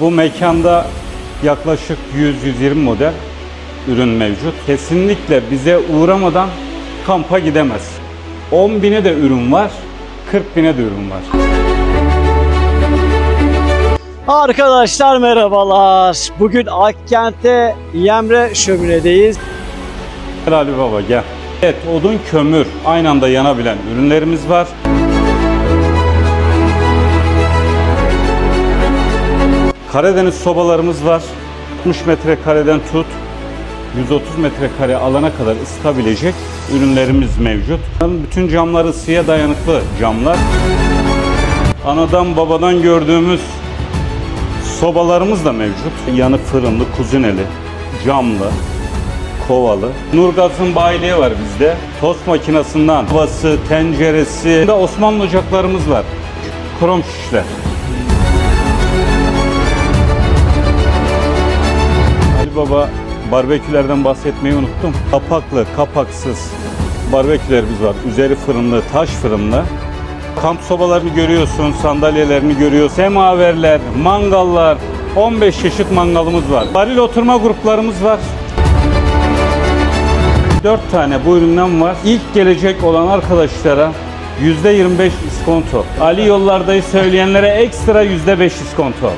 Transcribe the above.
Bu mekanda yaklaşık 100-120 model ürün mevcut. Kesinlikle bize uğramadan kampa gidemez. 10.000'e de ürün var, 40.000'e de ürün var. Arkadaşlar merhabalar. Bugün Akkent'te Yemre Şömine'deyiz. Gel Ali Baba gel. Evet, odun, kömür aynı anda yanabilen ürünlerimiz var. Karadeniz sobalarımız var. 60 metrekareden tut 130 metrekare alana kadar ısıtabilecek ürünlerimiz mevcut. Bütün camlar ısıya dayanıklı camlar. Anadan babadan gördüğümüz sobalarımız da mevcut. Yanı fırınlı, kuzineli, camlı, kovalı. Nurgaz'ın bayiliği var bizde. Tost makinesinden tavası, tenceresi. Burada Osmanlı ocaklarımız var. Krom şişler. Ali Baba barbekülerden bahsetmeyi unuttum. Kapaklı, kapaksız barbekülerimiz var. Üzeri fırınlı, taş fırınlı. Kamp sobalarını görüyorsun, sandalyelerini görüyorsun. Semaverler, mangallar, 15 çeşit mangalımız var. Varil oturma gruplarımız var. 4 tane bu üründen var. İlk gelecek olan arkadaşlara %25 iskonto. Ali Yollarda'yı söyleyenlere ekstra %5 iskonto.